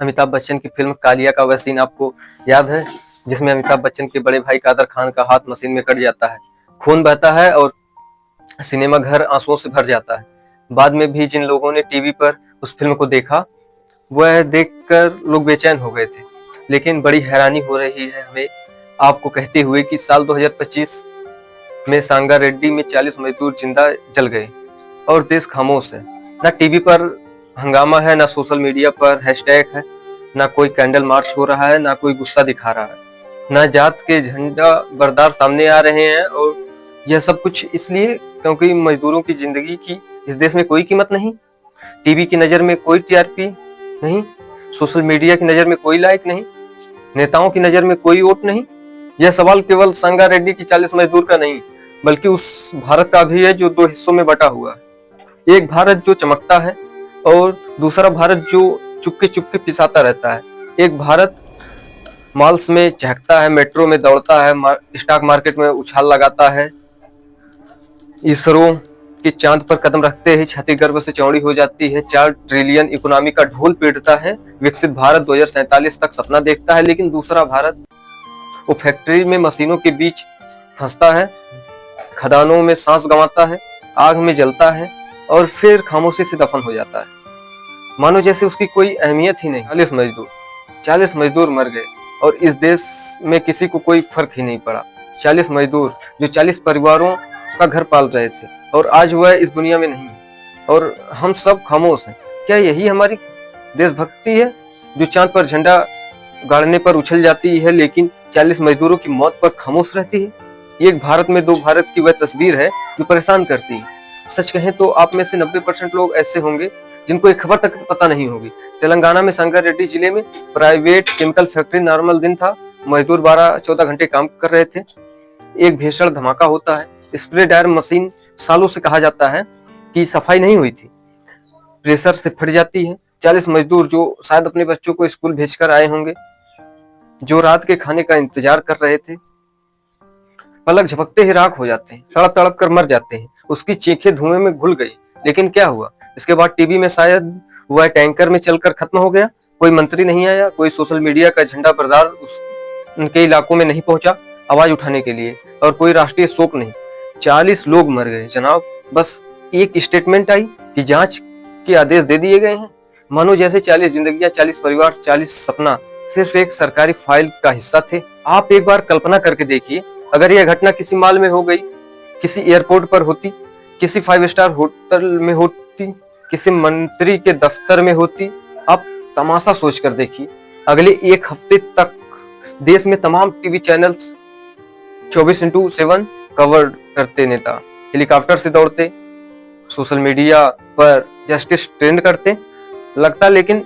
अमिताभ बच्चन की फिल्म कालिया का वह सीन आपको याद है, जिसमें अमिताभ बच्चन के बड़े भाई कादर खान का हाथ मशीन में कट जाता है, खून बहता है और सिनेमा घर आंसुओं से भर जाता है। बाद में भी जिन लोगों ने टीवी पर उस फिल्म को देखा, वह देखकर लोग बेचैन हो गए थे। लेकिन बड़ी हैरानी हो रही है हमें आपको कहते हुए कि साल 2025 में सांगारेड्डी में 40 मजदूर जिंदा जल गए और देश खामोश है। ना टीवी पर हंगामा है, ना सोशल मीडिया पर हैशटैग है, ना कोई कैंडल मार्च हो रहा है, ना कोई गुस्सा दिखा रहा है, ना जात के झंडा बरदार सामने आ रहे हैं। और यह सब कुछ इसलिए क्योंकि मजदूरों की जिंदगी की इस देश में कोई कीमत नहीं। टीवी की नजर में कोई टीआरपी नहीं, सोशल मीडिया की नजर में कोई लाइक नहीं, नेताओं की नजर में कोई वोट नहीं। यह सवाल केवल सांगारेड्डी की 40 मजदूर का नहीं, बल्कि उस भारत का भी है जो दो हिस्सों में बटा हुआ है। एक भारत जो चमकता है और दूसरा भारत जो चुपके चुपके पिसाता रहता है। एक भारत मॉल्स में चहकता है, मेट्रो में दौड़ता है, स्टॉक मार्केट में उछाल लगाता है, इसरो के चांद पर कदम रखते ही छाती गर्व से चौड़ी हो जाती है, 4 ट्रिलियन इकोनॉमी का ढोल पीटता है, विकसित भारत 2047 तक सपना देखता है। लेकिन दूसरा भारत वो फैक्ट्री में मशीनों के बीच फंसता है, खदानों में सांस गंवाता है, आग में जलता है और फिर खामोशी से दफन हो जाता है, मानो जैसे उसकी कोई अहमियत ही नहीं। 40 मजदूर मर गए और इस देश में किसी को कोई फर्क ही नहीं पड़ा। 40 मजदूर जो 40 परिवारों का घर पाल रहे थे और आज वह इस दुनिया में नहीं है और हम सब खामोश हैं। क्या यही हमारी देशभक्ति है जो चांद पर झंडा गाड़ने पर उछल जाती है, लेकिन 40 मजदूरों की मौत पर खामोश रहती है? एक भारत में दो भारत की वह तस्वीर है जो परेशान करती है। सच कहें तो आप में से 90% लोग ऐसे होंगे जिनको एक खबर तक पता नहीं होगी। तेलंगाना में संगारेड्डी जिले में प्राइवेट केमिकल फैक्ट्री नॉर्मल दिन था, मजदूर 12-14 घंटे काम कर रहे थे। एक भीषण धमाका होता है, स्प्रे ड्रायर मशीन सालों से कहा जाता है कि सफाई नहीं हुई थी, प्रेशर से फट जाती है। 40 मजदूर जो शायद अपने बच्चों को स्कूल भेजकर आए होंगे, जो रात के खाने का इंतजार कर रहे थे, पलक झपकते ही राख हो जाते हैं, तड़प तड़प कर मर जाते हैं। उसकी चीखें धुएं में घुल गई। लेकिन क्या हुआ इसके बाद? टीवी में शायद वह टैंकर में चलकर खत्म हो गया। कोई मंत्री नहीं आया, कोई सोशल मीडिया का झंडा बरदार उनके इलाकों में नहीं पहुंचा आवाज उठाने के लिए, और कोई राष्ट्रीय शोक नहीं। 40 लोग मर गए जनाब, बस एक स्टेटमेंट आई कि जांच के आदेश दे दिए गए हैं। मानो जैसे 40 जिंदगियां, 40 परिवार, 40 सपना सिर्फ एक सरकारी फाइल का हिस्सा थे। आप एक बार कल्पना करके देखिए, अगर यह घटना किसी मॉल में हो गई, किसी एयरपोर्ट पर होती, किसी 5 स्टार होटल में होती, किसी मंत्री के दफ्तर में होती। आप तमाशा सोच कर देखिए, अगले एक हफ्ते तक देश में तमाम टीवी चैनल्स 24/7 कवर करते, नेता हेलीकॉप्टर से दौड़ते, सोशल मीडिया पर जस्टिस ट्रेंड करते लगता, लेकिन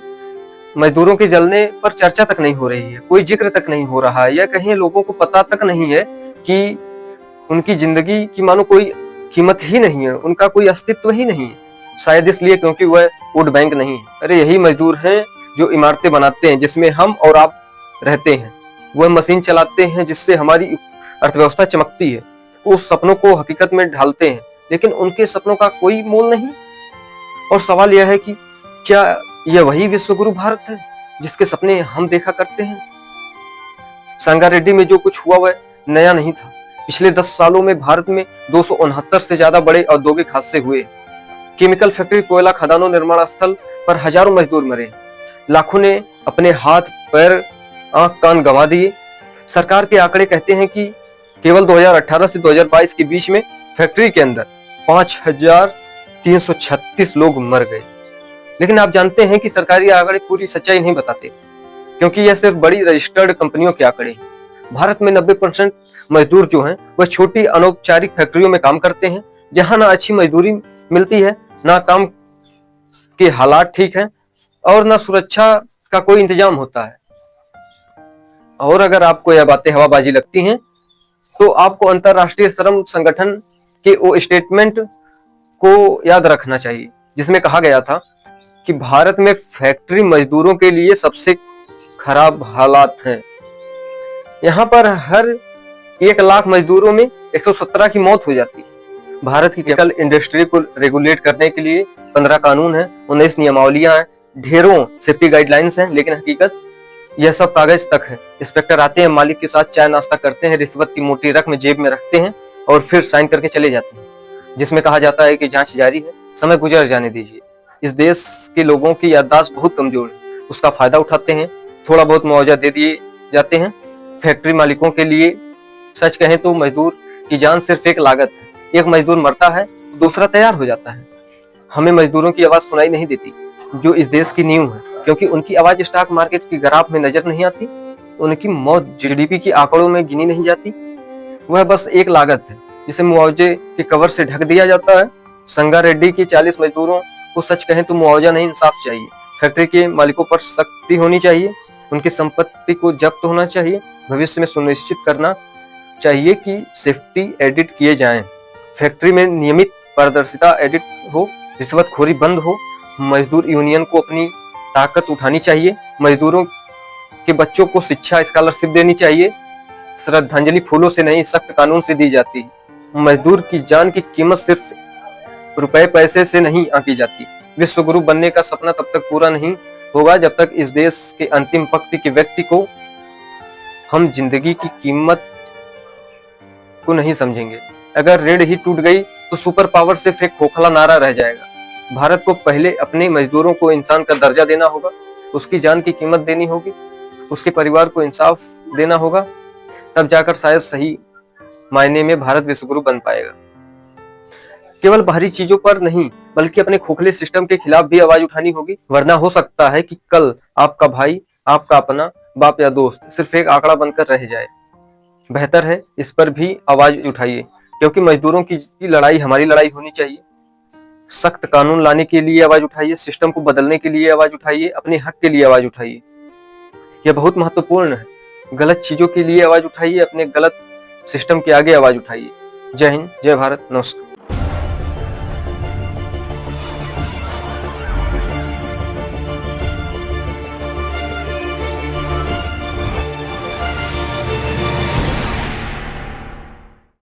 मजदूरों के जलने पर चर्चा तक नहीं हो रही है, कोई जिक्र तक नहीं हो रहा है, या कहीं लोगों को पता तक नहीं है कि उनकी जिंदगी की मानो कोई कीमत ही नहीं है, उनका कोई अस्तित्व ही नहीं है। शायद इसलिए क्योंकि वह वोट बैंक नहीं है। अरे यही मजदूर हैं जो इमारतें बनाते हैं जिसमें हम और आप रहते हैं, वह मशीन चलाते हैं जिससे हमारी अर्थव्यवस्था चमकती है, उस सपनों को हकीकत में ढालते हैं, लेकिन उनके सपनों का कोई मोल नहीं। और सवाल यह है कि क्या यह वही विश्वगुरु भारत है जिसके सपने हम देखा करते हैं? सांगारेड्डी में जो कुछ हुआ वह नया नहीं था। पिछले 10 सालों में भारत में 269 से ज्यादा बड़े औद्योगिक हादसे हुए। केमिकल फैक्ट्री, कोयला खदानों, निर्माण स्थल पर हजारों मजदूर मरे, लाखों ने अपने हाथ पैर आंख कान गंवा दिए। सरकार के आंकड़े कहते हैं कि केवल 2018 से 2022 के बीच में फैक्ट्री के अंदर 5336 लोग मर गए। लेकिन आप जानते हैं कि सरकारी आंकड़े पूरी सच्चाई नहीं बताते, क्योंकि यह सिर्फ बड़ी रजिस्टर्ड कंपनियों के आंकड़े हैं। भारत में 90% मजदूर जो हैं वह छोटी अनौपचारिक फैक्ट्रियों में काम करते हैं, जहां ना अच्छी मजदूरी मिलती है, ना काम के हालात ठीक हैं और ना सुरक्षा का कोई इंतजाम होता है। और अगर आपको यह बातें हवाबाजी लगती हैं तो आपको अंतरराष्ट्रीय श्रम संगठन के वो स्टेटमेंट को याद रखना चाहिए जिसमें कहा गया था कि भारत में फैक्ट्री मजदूरों के लिए सबसे खराब हालात हैं। यहाँ पर हर 1 लाख मजदूरों में 117 की मौत हो जाती है। भारत की केमिकल इंडस्ट्री को रेगुलेट करने के लिए 15 कानून हैं, 19 नियमावलियां हैं, ढेरों सेफ्टी गाइडलाइंस हैं, लेकिन हकीकत यह सब कागज तक है। इंस्पेक्टर आते हैं, मालिक के साथ चाय नाश्ता करते हैं, रिश्वत की मोटी रकम जेब में रखते हैं और फिर साइन करके चले जाते हैं, जिसमें कहा जाता है कि जांच जारी है, समय गुजर जाने दीजिए। इस देश के लोगों की याददाश्त बहुत कमजोर है, उसका फायदा उठाते हैं, थोड़ा बहुत मुआवजा दे दिए जाते हैं। फैक्ट्री मालिकों के लिए सच कहें तो मजदूर की जान सिर्फ एक लागत है। एक मजदूर मरता है, दूसरा तैयार हो जाता है। हमें मजदूरों की आवाज सुनाई नहीं देती, जो इस देश की नींव है, क्योंकि उनकी आवाज स्टॉक मार्केट की ग्राफ में नजर नहीं आती, उनकी मौत जीडीपी की आंकड़ों में गिनी नहीं जाती। वह बस एक लागत है जिसे मुआवजे के कवर से ढक दिया जाता है। संगारेड्डी के 40 मजदूरों को सच कहें तो मुआवजा नहीं, इंसाफ चाहिए। फैक्ट्री के मालिकों पर सख्ती होनी चाहिए, उनकी संपत्ति को जब्त होना चाहिए। भविष्य में सुनिश्चित करना चाहिए कि सेफ्टी ऑडिट किए जाएं, फैक्ट्री में नियमित पारदर्शिता ऑडिट हो, रिश्वतखोरी बंद हो। मजदूर यूनियन को अपनी ताकत उठानी चाहिए। मजदूरों के बच्चों को शिक्षा स्कॉलरशिप देनी चाहिए। श्रद्धांजलि फूलों से नहीं, सख्त कानून से दी जाती है। मजदूर की जान की कीमत सिर्फ रुपए पैसे से नहीं आंकी जाती। विश्व गुरु बनने का सपना तब तक पूरा नहीं होगा जब तक इस देश के अंतिम पंक्ति के व्यक्ति को हम जिंदगी की कीमत को नहीं समझेंगे। अगर रेड ही टूट गई तो सुपर पावर सिर्फ एक खोखला नारा रह जाएगा। भारत को पहले अपने मजदूरों को इंसान का दर्जा देना होगा, उसकी जान की कीमत देनी होगी, उसके परिवार को इंसाफ देना होगा, तब जाकर शायद सही मायने में भारत विश्वगुरु बन पाएगा। केवल बाहरी चीजों पर नहीं, बल्कि अपने खोखले सिस्टम के खिलाफ भी आवाज उठानी होगी, वरना हो सकता है कि कल आपका भाई, आपका अपना बाप या दोस्त सिर्फ एक आंकड़ा बनकर रह जाए। बेहतर है इस पर भी आवाज उठाइए, क्योंकि मजदूरों की लड़ाई हमारी लड़ाई होनी चाहिए। सख्त कानून लाने के लिए आवाज उठाइए, सिस्टम को बदलने के लिए आवाज उठाइए, अपने हक के लिए आवाज उठाइए। यह बहुत महत्वपूर्ण है। गलत चीजों के लिए आवाज उठाइए, अपने गलत सिस्टम के आगे आवाज उठाइए। जय हिंद, जय भारत, नमस्कार।